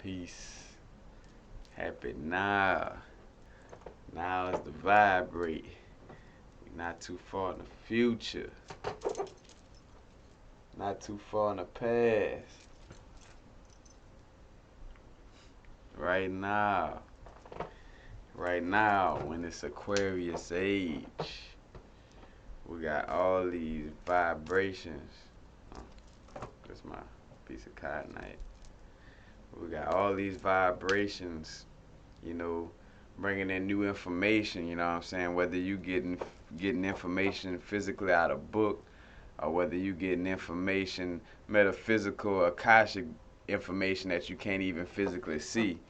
Peace. Happy now. Now is the vibrate. We're not too far in the future. Not too far in the past. Right now. Right now, when it's Aquarius age, we got all these vibrations. That's my piece of cottonite. We got all these vibrations, you know, bringing in new information, you know what I'm saying? Whether you getting information physically out of book, or whether you getting information, metaphysical, akashic information that you can't even physically see.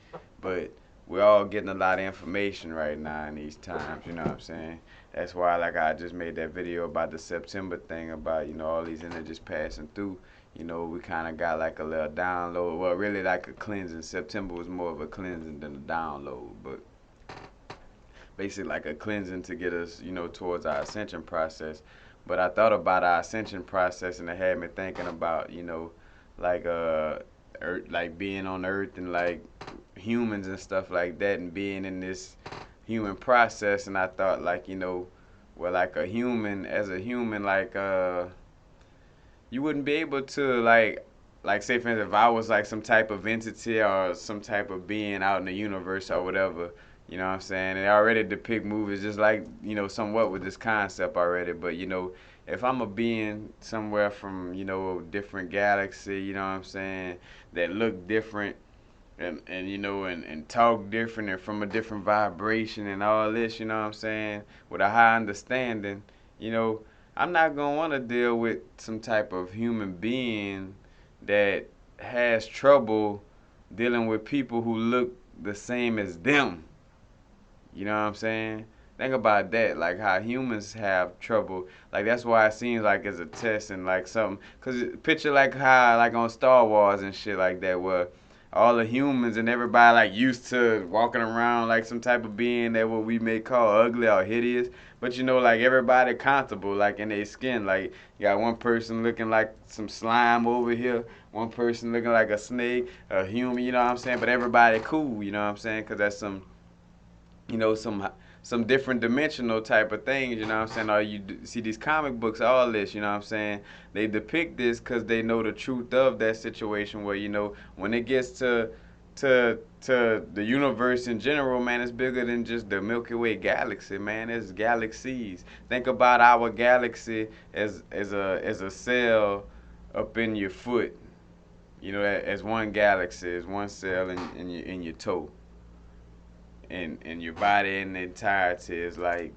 But we're all getting a lot of information right now in these times, you know what I'm saying? That's why, like, I just made that video about the September thing, about, you know, all these energies passing through. You know, we kind of got like a little download. Well, really like a cleansing. September was more of a cleansing than a download, but basically like a cleansing to get us, you know, towards our ascension process. But I thought about our ascension process, and it had me thinking about, you know, like Earth, like being on Earth, and like humans and stuff like that, and being in this human process. And I thought, like, you know, well, like a human, as a human, like you wouldn't be able to, like say for instance, if I was like some type of entity or some type of being out in the universe or whatever, you know what I'm saying? They already depict movies just like, you know, somewhat with this concept already. But, you know, if I'm a being somewhere from, you know, a different galaxy, you know what I'm saying, that look different, and you know, and talk different, and from a different vibration and all this, you know what I'm saying, with a high understanding, you know, I'm not gonna want to deal with some type of human being that has trouble dealing with people who look the same as them. You know what I'm saying? Think about that, like how humans have trouble. Like that's why it seems like it's a test and like something. Cause picture like how like on Star Wars and shit like that, where all the humans and everybody like used to walking around like some type of being that what we may call ugly or hideous. But you know, like everybody comfortable like in their skin. Like you got one person looking like some slime over here, one person looking like a snake, a human. You know what I'm saying? But everybody cool. You know what I'm saying? Cause that's some, you know, some different dimensional type of things, you know what I'm saying? Or you see these comic books, all this, you know what I'm saying? They depict this because they know the truth of that situation where, you know, when it gets to the universe in general, man, it's bigger than just the Milky Way galaxy, man. It's galaxies. Think about our galaxy as a cell up in your foot. You know, as one galaxy, as one cell in your toe, and your body in the entirety is like,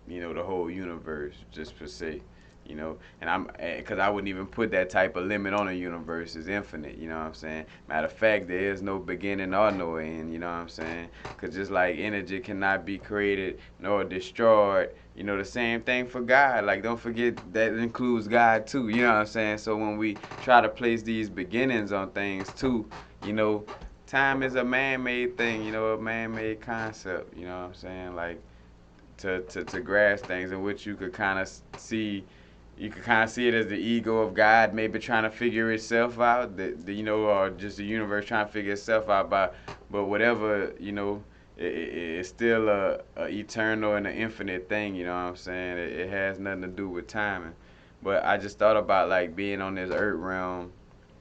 you know, the whole universe just per se, you know. And I'm, because I wouldn't even put that type of limit on the universe as infinite, you know what I'm saying? Matter of fact, there is no beginning or no end, you know what I'm saying? Because just like energy cannot be created nor destroyed, you know, the same thing for God. Like, don't forget that includes God too, you know what I'm saying? So when we try to place these beginnings on things too, you know, time is a man-made thing, you know, a man-made concept, you know what I'm saying? Like, to grasp things in which you could kind of see, you could kind of see it as the ego of God maybe trying to figure itself out, you know, or just the universe trying to figure itself out but whatever, you know, it's still a eternal and an infinite thing, you know what I'm saying? It has nothing to do with timing. But I just thought about like being on this earth realm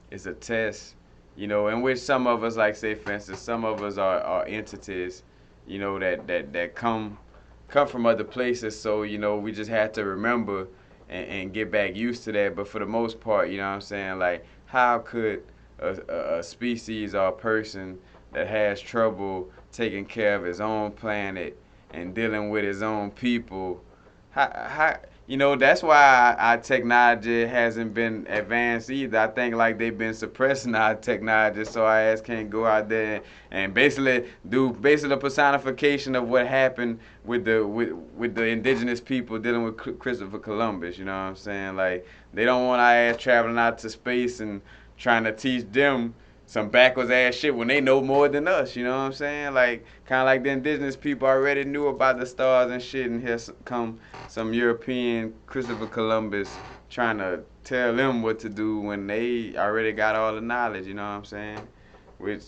is a test, you know, in which some of us, like say for instance, some of us are entities, you know, that come from other places. So, you know, we just have to remember and get back used to that. But for the most part, you know what I'm saying, like how could a species or a person that has trouble taking care of his own planet and dealing with his own people, how you know, that's why our technology hasn't been advanced either. I think like they've been suppressing our technology so our ass can't go out there and basically do basically a personification of what happened with the indigenous people dealing with Christopher Columbus. You know what I'm saying? Like they don't want our ass traveling out to space and trying to teach them some backwards ass shit when they know more than us, you know what I'm saying? Like, kind of like the indigenous people already knew about the stars and shit, and here come some European Christopher Columbus trying to tell them what to do when they already got all the knowledge, you know what I'm saying? Which,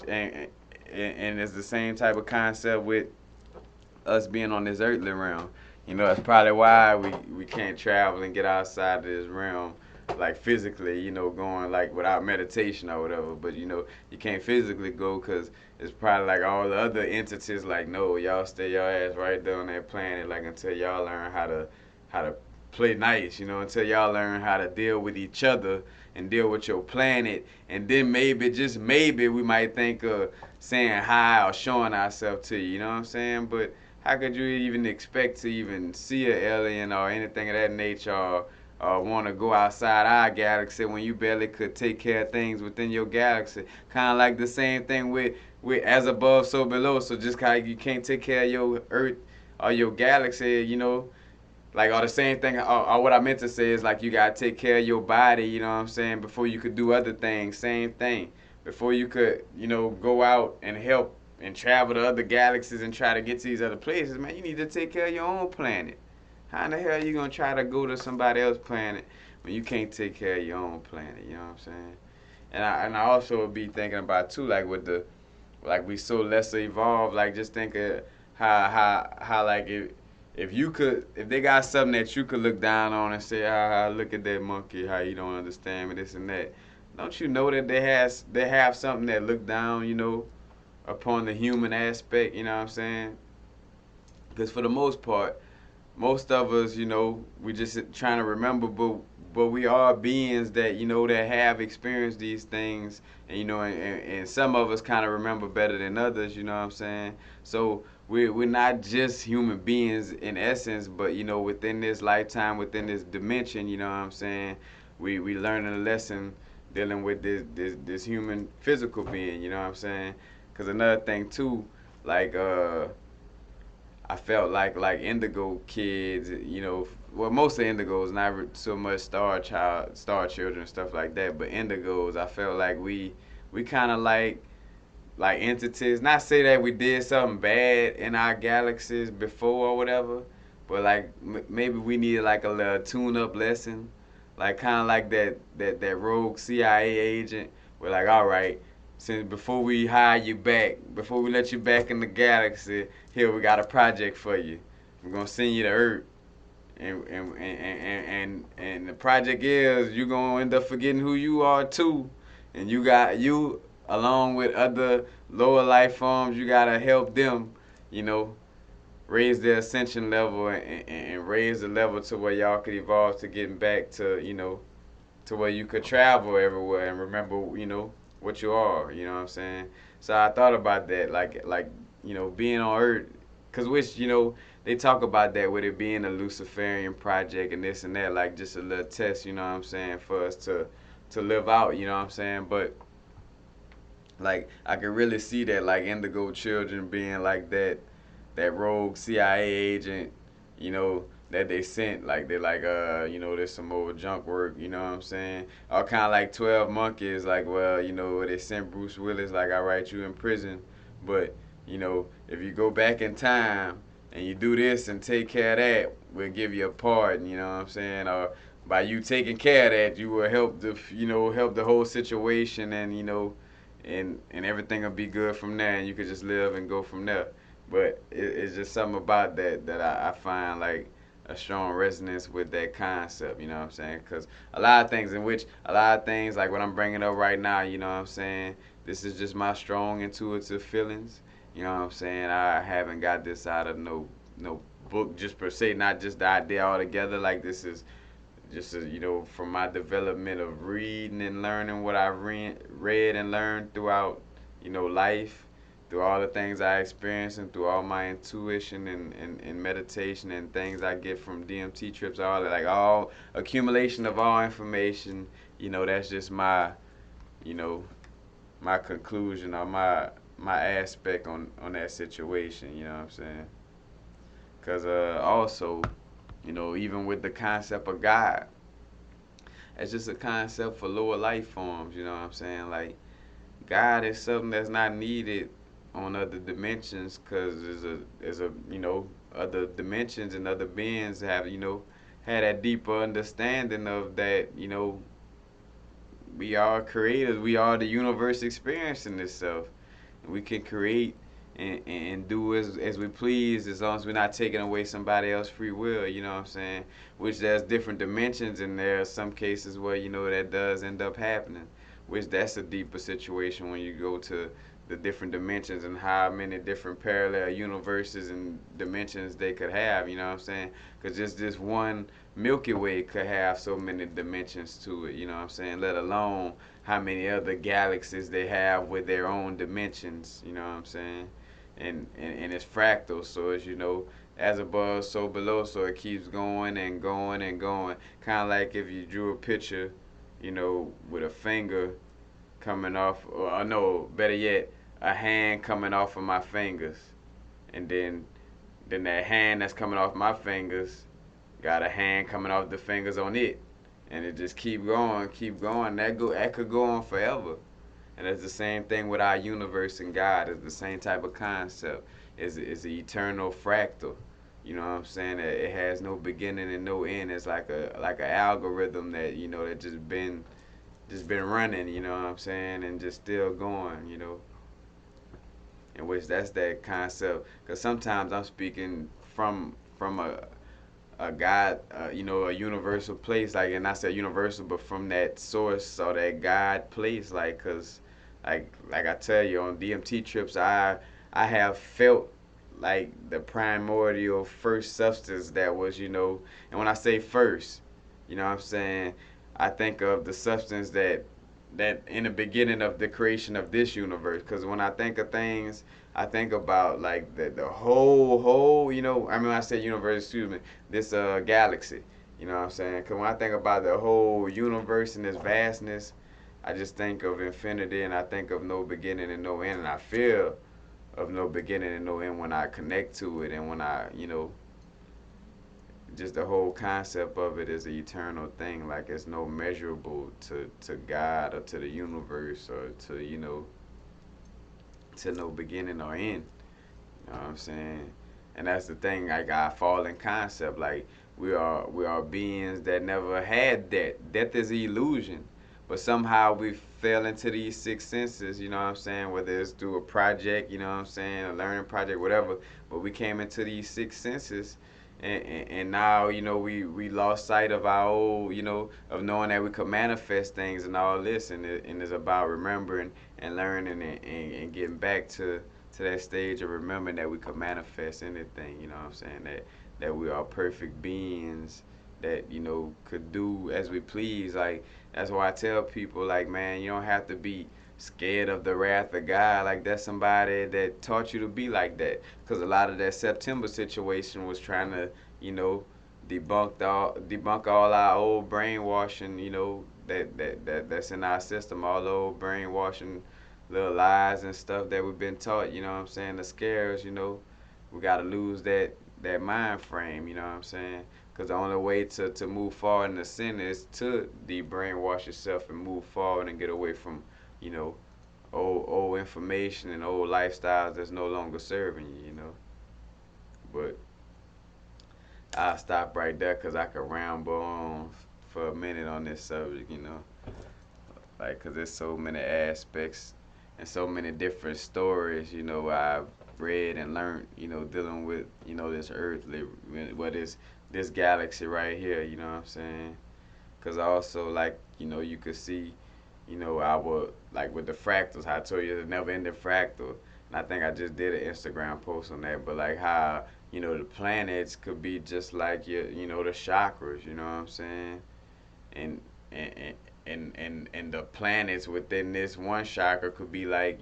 and it's the same type of concept with us being on this earthly realm. You know, that's probably why we can't travel and get outside of this realm, like physically, you know, going like without meditation or whatever. But you know, you can't physically go because it's probably like all the other entities like, no, y'all stay your ass right there on that planet, like until y'all learn how to play nice, you know, until y'all learn how to deal with each other and deal with your planet, and then maybe, just maybe, we might think of saying hi or showing ourselves to you. You know what I'm saying? But how could you even expect to even see an alien or anything of that nature, or want to go outside our galaxy when you barely could take care of things within your galaxy? Kind of like the same thing with as above, so below. So just kind of you can't take care of your Earth or your galaxy, you know, like, or the same thing, or what I meant to say is like you gotta take care of your body, you know what I'm saying, before you could do other things. Same thing. Before you could, you know, go out and help and travel to other galaxies and try to get to these other places, man, you need to take care of your own planet. How in the hell are you gonna try to go to somebody else's planet when you can't take care of your own planet? You know what I'm saying? And I also would be thinking about too, like with the, like we so lesser evolved, like just think of how like if you could, if they got something that you could look down on and say, ah, look at that monkey, how you don't understand me, this and that. Don't you know that they have something that look down, you know, upon the human aspect, you know what I'm saying? Because for the most part, most of us, you know, we just trying to remember, but we are beings that, you know, that have experienced these things, and you know, and some of us kind of remember better than others, you know what I'm saying? So we're not just human beings in essence, but you know, within this lifetime, within this dimension, you know what I'm saying? We learning a lesson dealing with this human physical being, you know what I'm saying? Because another thing too, like I felt like Indigo kids, you know, well, most of Indigos, not so much Star Children, stuff like that, but Indigos, I felt like we kind of like entities. Not say that we did something bad in our galaxies before or whatever, but like maybe we needed like a little tune-up lesson, like kind of like that rogue CIA agent. We're like, all right, since before we hire you back, before we let you back in the galaxy, here we got a project for you. We're gonna send you to Earth, and the project is you're gonna end up forgetting who you are too, and you along with other lower life forms, you gotta help them, you know, raise their ascension level, and raise the level to where y'all could evolve to getting back to, you know, to where you could travel everywhere and remember, you know, what you are. You know what I'm saying? So I thought about that, like you know, being on Earth, cause which, you know, they talk about that with it being a Luciferian project and this and that, like just a little test. You know what I'm saying? For us to live out. You know what I'm saying? But like I could really see that, like Indigo children being like that rogue CIA agent, you know, that they sent. Like they're like, you know, there's some old junk work, you know what I'm saying? Or kind of like 12 Monkeys, like, well, you know, they sent Bruce Willis, like, all right, you in prison, but you know, if you go back in time and you do this and take care of that, we'll give you a pardon, you know what I'm saying? Or by you taking care of that, you will help the, you know, help the whole situation, and you know, and everything will be good from there, and you could just live and go from there. But it's just something about that I find like a strong resonance with that concept. You know what I'm saying? Because a lot of things like what I'm bringing up right now. You know what I'm saying? This is just my strong intuitive feelings. You know what I'm saying? I haven't got this out of no book just per se, not just the idea altogether. Like this is just you know, from my development of reading and learning what I've read and learned throughout, you know, life, through all the things I experience, and through all my intuition and meditation and things I get from DMT trips, all that, like all accumulation of all information. You know, that's just my, you know, my conclusion, or my aspect on that situation. You know what I'm saying? Cause also, you know, even with the concept of God, it's just a concept for lower life forms. You know what I'm saying? Like God is something that's not needed on other dimensions, because there's a you know, other dimensions and other beings have, you know, had that deeper understanding of that, you know, we are creators, we are the universe experiencing itself. We can create and do as we please, as long as we're not taking away somebody else's free will, you know what I'm saying? Which there's different dimensions, and there are some cases where, that does end up happening, which that's a deeper situation when you go to the different dimensions and how many different parallel universes and dimensions they could have, you know what I'm saying? Because just this one Milky Way could have so many dimensions to it, you know what I'm saying? Let alone how many other galaxies they have with their own dimensions, you know what I'm saying? And it's fractal, so as as above, so below, so it keeps going and going and going. Kind of like if you drew a picture, with a finger coming off, or no, better yet, a hand coming off of my fingers, and then that hand that's coming off my fingers got a hand coming off the fingers on it, and it just keep going, keep going. That could go on forever. And it's the same thing with our universe and God. It's the same type of concept. It's the eternal fractal. You know what I'm saying? It has no beginning and no end. It's like a algorithm that that just been running. You know what I'm saying? And just still going. In which that's that concept. Because sometimes I'm speaking from a God, a universal place, like, and I said universal, but from that source or that God place, like, cause, like I tell you, on DMT trips, I have felt like the primordial first substance that was, and when I say first, what I'm saying, I think of the substance that in the beginning of the creation of this universe, because when I think of things, I think about like the whole, I mean, when I say universe, excuse me, this galaxy. You know what I'm saying? Because when I think about the whole universe and this vastness, I just think of infinity, and I think of no beginning and no end, and I feel of no beginning and no end when I connect to it, and when I, just the whole concept of it is an eternal thing. Like, it's no measurable to God or to the universe or to, to no beginning or end. You know what I'm saying? And that's the thing, like our fallen concept. Like, we are beings that never had death. Death is an illusion. But somehow we fell into these six senses, you know what I'm saying? Whether it's through a project, you know what I'm saying, a learning project, whatever. But we came into these six senses, and now, we lost sight of our old, of knowing that we could manifest things and all this. And it's about remembering and learning and getting back to that stage of remembering that we could manifest anything, you know what I'm saying? That we are perfect beings that, could do as we please. Like, that's why I tell people, like, man, you don't have to be scared of the wrath of God. Like, that's somebody that taught you to be like that. Because a lot of that September situation was trying to, you know, debunk all our old brainwashing, that's in our system, all the old brainwashing little lies and stuff that we've been taught, you know what I'm saying, the scares, we got to lose that mind frame, you know what I'm saying? Because the only way to move forward in the sin is to de-brainwash yourself and move forward and get away from, you know, old information and old lifestyles that's no longer serving you. But I'll stop right there because I could ramble on for a minute on this subject. Like, because there's so many aspects and so many different stories, I've read and learned, dealing with, this earthly, what is this galaxy right here, you know what I'm saying? Because also, like, you could see, our, like with the fractals, how I told you, it's never ending fractal. And I think I just did an Instagram post on that, but like how, the planets could be just like the chakras, you know what I'm saying? and and and the planets within this one chakra could be like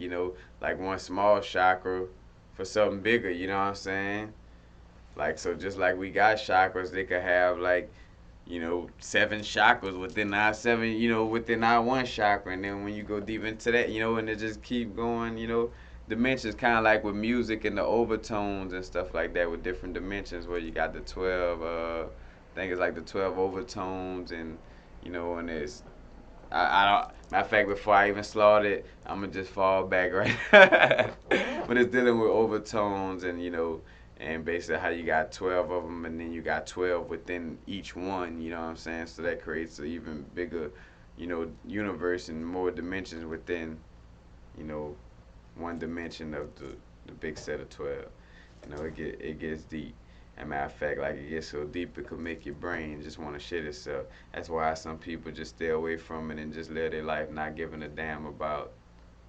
like one small chakra for something bigger, you know what I'm saying? Like, so just like we got chakras, they could have like seven chakras within our seven, within our one chakra. And then when you go deep into that, and it just keep going, dimensions, kind of like with music and the overtones and stuff like that, with different dimensions, where you got the 12 I think it's like the 12 overtones. And it's I don't. Matter of fact, before I even slaughter it, I'm gonna just fall back, right? But it's dealing with overtones, and basically how you got 12 of them, and then you got 12 within each one. You know what I'm saying? So that creates an even bigger, universe and more dimensions within, you know, one dimension of the big set of 12. You know, it gets deep. As a matter of fact, like it gets so deep it could make your brain just want to shit itself. That's why some people just stay away from it and just live their life not giving a damn about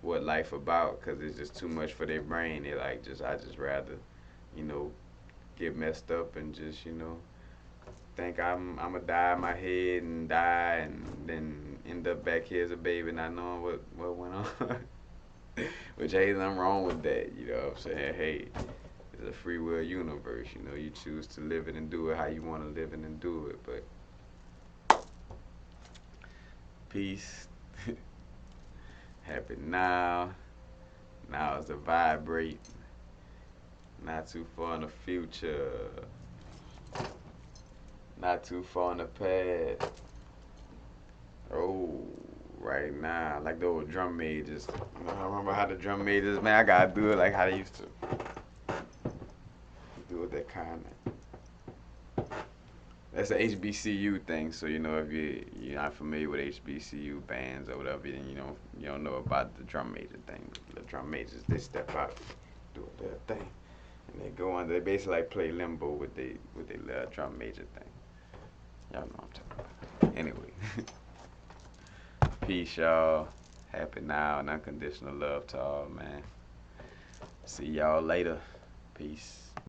what life about, cause it's just too much for their brain. They like I just rather, you know, get messed up and just think I'm gonna die in my head and die and then end up back here as a baby not knowing what went on. Which ain't nothing wrong with that, you know what I'm saying? Hey, it's a free will universe, you know, you choose to live it and do it how you want to live it and do it, but peace. Happy now. Now is to vibrate. Not too far in the future. Not too far in the past. Oh, right now. Like the old drum majors. You know, I remember how the drum majors, man, I gotta do it like how they used to do it that kind of. That's an HBCU thing, so you know if you're not familiar with HBCU bands or whatever, then you don't know about the drum major thing. The drum majors, they step out, do their thing, and they go on. They basically like play limbo with their little drum major thing. Y'all know what I'm talking about. Anyway, peace, y'all. Happy now and unconditional love to all, man. See y'all later. Peace.